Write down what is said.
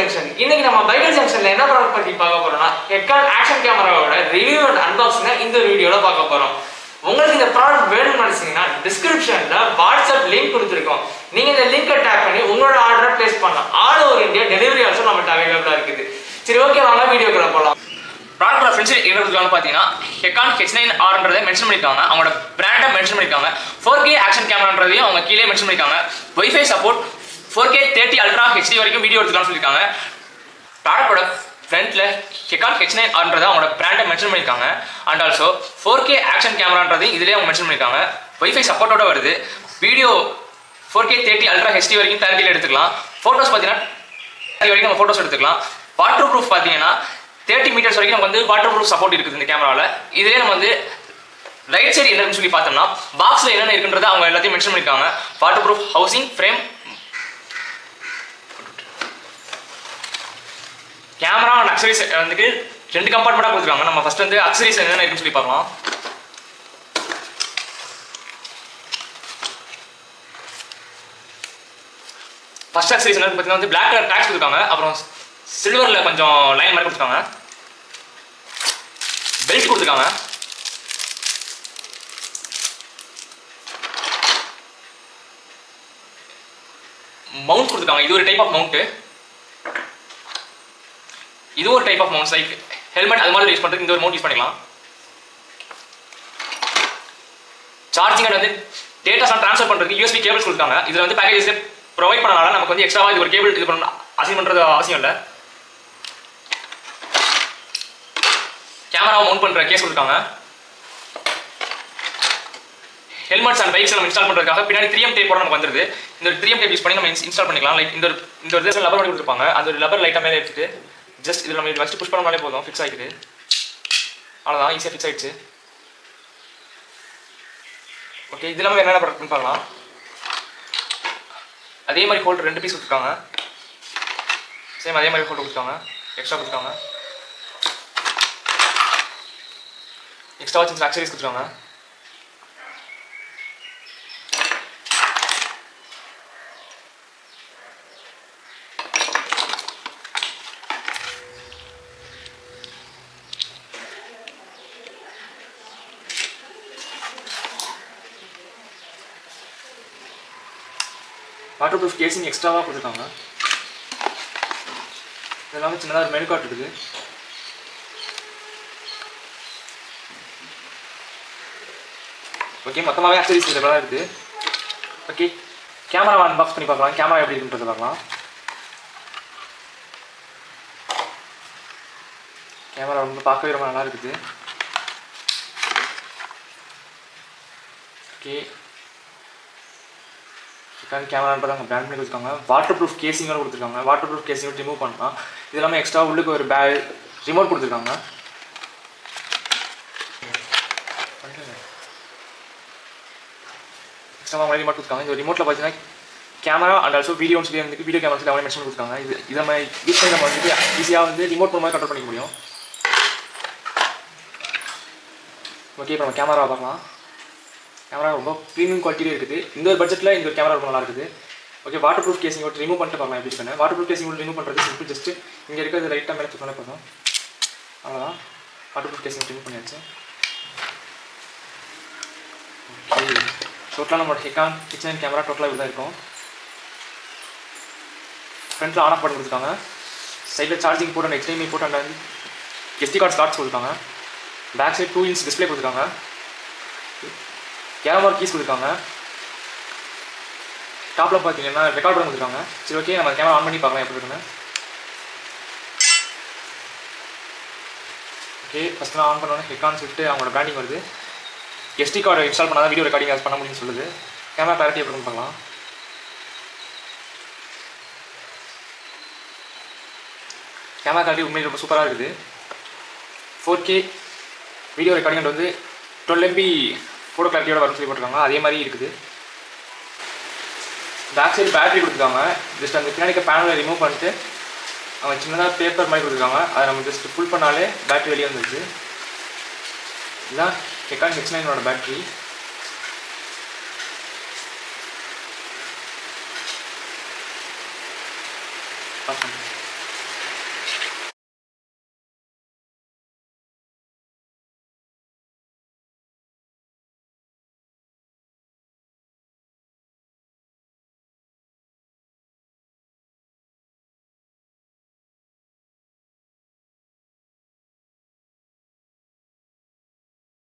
Junction. இன்னைக்கு நம்ம biker ஜங்ஷன்ல என்ன ப்ராடக்ட் பத்தி பார்க்க போறோம்னா EKEN ஆக்ஷன் கேமராவோட ரிவ்யூ அண்ட் அன்பாக்சிங் இந்த வீடியோல பார்க்க போறோம். உங்களுக்கு இந்த ப்ராடக்ட் வேணும்னு நினைச்சீங்கன்னா டிஸ்கிரிப்ஷன்ல வாட்ஸ்அப் லிங்க் கொடுத்துருக்கோம். நீங்க இந்த லிங்கை டேப் பண்ணி உங்களோட ஆர்டரை பிளேஸ் பண்ணலாம். All over India delivery also நம்மகிட்ட அவைலபிளா இருக்குது. சரி, ஓகே, வாங்க வீடியோக்குள்ள போகலாம். ப்ராடக்டோட ஃப்ரெண்ட்ஸ் என்ன கொடுத்துருக்காங்கன்னு பார்த்தீங்கன்னா EKEN H9R மென்ஷன் பண்ணியிருக்காங்க. அவங்களோட பிராண்டை மென்ஷன் பண்ணியிருக்காங்க. 4K ஆக்ஷன் கேமரான்றதையும் அவங்க கீழே மென்ஷன் பண்ணியிருக்காங்க. Wifi support 4K 30 Ultra HD வரைக்கும் வீடியோ எடுத்துக்கலாம்னு சொல்லியிருக்காங்க. ப்ராடக்டோட ஃப்ரண்ட்ல EKEN H9R அவங்களோட பிராண்டை மென்ஷன் பண்ணியிருக்காங்க. அண்ட் ஆல்சோ 4K ஆக்ஷன் கேமரான்றது இதுலேயே அவங்க மென்ஷன் பண்ணியிருக்காங்க. வைஃபை சப்போர்ட்டோட வருது. வீடியோ 4K 30 Ultra HD வரைக்கும் தேர்ட்டியில் எடுத்துக்கலாம். ஃபோட்டோஸ் பார்த்தீங்கன்னா 30 வரைக்கும் நம்ம ஃபோட்டோஸ் எடுத்துக்கலாம். வாட்டர் ப்ரூஃப் பார்த்தீங்கன்னா 30 மீட்டர்ஸ் வரைக்கும் நம்ம வந்து வாட்டர் ப்ரூஃப் சப்போர்ட் இருக்குது இந்த கேமராவில். இதுலேயே நம்ம வந்து ரைட் சைடு என்னன்னு சொல்லி பார்த்தோம்னா பாக்ஸில் என்னென்ன இருக்குன்றதை அவங்க எல்லாத்தையும் மென்ஷன் பண்ணியிருக்காங்க. Water proof housing frame, camera and accessories வந்துட்டு 2 கம்பார்ட்மெண்ட்டாக கொடுத்துருக்காங்க. நம்ம ஃபர்ஸ்ட் வந்து அக்சரிஸ் என்னென்ன இருக்குன்னு சொல்லி பார்க்கலாம். ஃபர்ஸ்ட் அக்சரிஸ் என்னன்னு பார்த்தீங்கன்னா வந்து பிளாக் கலர் டேக்ஸ் கொடுத்துருக்காங்க. அப்புறம் சில்வரில் கொஞ்சம் லைன் மாதிரி கொடுத்துருக்காங்க. பெல்ட் கொடுத்துருக்காங்க. மவுண்ட் கொடுத்துருக்காங்க. இது ஒரு டைப் ஆஃப் மவுண்ட். இது ஒரு type of mount, like helmet அது மாதிரி யூஸ் பண்ணுறது இந்த ஒரு மவுண்ட் யூஸ் பண்ணிக்கலாம். சார்ஜிங் அண்ட் வந்து டேட்டாஸ்லாம் ட்ரான்ஸ்ஃபர் பண்ணுறதுக்கு USB கேபிள்ஸ் கொடுத்தாங்க. இதில் வந்து பேக்கேஜஸ் ப்ரொவைட் பண்ணனால நமக்கு வந்து எக்ஸ்ட்ராவாக இது ஒரு கேபிள் இது பண்ண அசைன் பண்ணுறது அவசியம் இல்லை. கேமராவை மவுண்ட் பண்ணுற கேஸ் கொடுத்தாங்க. ஹெல்மெட்ஸ் அண்ட் பைக்ஸ் நம்ம இன்ஸ்டால் பண்ணுறதுக்காக பின்னாடி 3M டேப் போட நமக்கு வந்துருது. இந்த 3M டேப் யூஸ் பண்ணி நம்ம இன்ஸ்டால் பண்ணிக்கலாம். லைக் இந்த ஒரு லப்பர் பண்ணி கொடுத்துருப்பாங்க. அந்த ஒரு லப்பர் லைட்டாக மேலே எடுத்துட்டு ஜஸ்ட் இதில் நம்ம இது ஃபஸ்ட்டு புஷ் பண்ணாலே போதும், ஃபிக்ஸ் ஆகிடுது. அவ்வளோதான், ஈஸியாக ஃபிக்ஸ் ஆகிடுச்சு. ஓகே, இது இல்லாமல் என்னென்ன ப்ராடக்ட்னு பார்க்கலாம். அதே மாதிரி ஹோல்டர் 2 பீஸ் கொடுத்துருக்காங்க. சேம் அதே மாதிரி ஹோல்டர் கொடுத்துருக்காங்க. எக்ஸ்ட்ரா கொடுத்துருக்காங்க. எக்ஸ்ட்ரா சின்ன அக்சரிஸ் கொடுத்துருக்காங்க. வாட்டர் ப்ரூஃப் கேசிங் எக்ஸ்ட்ராவாக கொடுத்துருக்காங்க. இதெல்லாமே சின்னதாக ஒரு மெனு கார்டு இருக்குது. ஓகே, மொத்தமாகவே அக்சரிஸ் இந்த தான் இருக்குது. ஓகே, கேமரா அன்பாக்ஸ் பண்ணி பார்க்கலாம். கேமரா எப்படி இருக்குன்றது பார்க்கலாம். கேமரா ரொம்ப பார்க்கவே ரொம்ப நல்லா இருக்குது. ஓகே, கேமரான்றது அவங்க பிராண்ட் பண்ணி கொடுத்துருக்காங்க. வாட்டர் ப்ரூஃப் கேசிங்கோட கொடுத்துருக்காங்க. வாட்டர் ப்ரூஃப் கேசிங்கோட ரிமூவ் பண்ணலாம். இது எல்லாமே எக்ஸ்ட்ரா உள்ளுக்கு ஒரு ரிமோட் கொடுத்துருக்காங்க. எக்ஸ்ட்ரா ரிமோட் கொடுத்துருக்காங்க. இந்த ரிமோட்டில் பார்த்தீங்கன்னா கேமரா அண்ட் ஆல்சோ வீடியோன்னு சொல்லி வந்து வீடியோ கேமரா சொல்லி அவங்களே மென்ஷன் கொடுத்துருக்காங்க. இது நம்ம யூஸ் பண்ணி நம்ம வந்துட்டு ஈஸியாக வந்து ரிமோட் மூலமாக கண்ட்ரோல் பண்ணிக்க முடியும். ஓகே, இப்போ நம்ம கேமரா பார்க்கலாம். கேமரா ரொம்ப ப்ரீமியம் குவாலிட்டியில் இருக்குது. இந்த ஒரு பட்ஜெட்டில் இந்த ஒரு கேமரா ரொம்ப நல்லா இருக்குது. ஓகே, வாட்டர் ப்ரூஃப் கேசிங் விட்டு ரிமூவ் பண்ணிட்டு பார்க்கலாம் எப்படி இருக்குன்னு. வாட்டர் ப்ரூஃப் கேசிங் ரிமூவ் பண்ணுறது சிம்பிள், ஜஸ்ட்டு இங்கே இருக்கிறது ரைட்டாக மேலே தூக்கினாலே போதும். அவ்வளோதான், வாட்டர் ப்ரூஃப் கேசிங் ரிமூவ் பண்ணியாச்சு. ஓகே, டோட்டலாக நம்மளோட EKEN H9 கேமரா டோட்டலாக இப்படி தான் இருக்கும். ஃப்ரண்ட்டில் ஆன் ஆஃப் பண்ணி கொடுத்துருக்காங்க. சைடில் சார்ஜிங் போட்டு அந்த HDMI போட்டு அந்த SD கார்டு ஸ்லாட்ஸ் கொடுத்துருக்காங்க. பேக் சைடு 2 inch டிஸ்பிளே கொடுத்துருக்காங்க. கேமரா கீஸ் கொடுத்துருக்காங்க. டாப்பில் பார்த்தீங்கன்னா ரெக்கார்டர் கொடுத்துருக்காங்க. சரி, ஓகே, நம்ம கேமரா ஆன் பண்ணி பார்க்கலாம் எப்படி இருக்குன்னு. ஓகே, ஃபஸ்ட் நான் ஆன் பண்ணோன்னே EKEN சொல்லிட்டு அவங்களோட பிராண்டிங் வருது. SD கார்டு இன்ஸ்டால் பண்ணால் தான் வீடியோ ரெக்கார்டிங் பண்ண முடியும்னு சொல்லுது. கேமரா கிளாரிட்டி எப்படி பார்க்கலாம். கேமரா கிளாரிட்டி உண்மையிலே ரொம்ப சூப்பராக இருக்குது. 4K வீடியோ ரெக்கார்டிங் வந்து 12 MB ஃபோட்டோ கிளாரிட்டியோட வரும்னு சொல்லி போட்டிருக்காங்க. அதே மாதிரி இருக்குது. பேக் சைடு பேட்டரி கொடுத்துருக்காங்க. ஜஸ்ட் அந்த பின்னாடி பேனலை ரிமூவ் பண்ணிட்டு அவங்க சின்னதாக பேப்பர் மாதிரி கொடுத்துருக்காங்க. அதை நம்ம ஜஸ்ட் ஃபுல் பண்ணாலே பேட்டரி வெளியே வந்துருச்சு. இதுதான் EKEN H9 பேட்டரி. Awesome.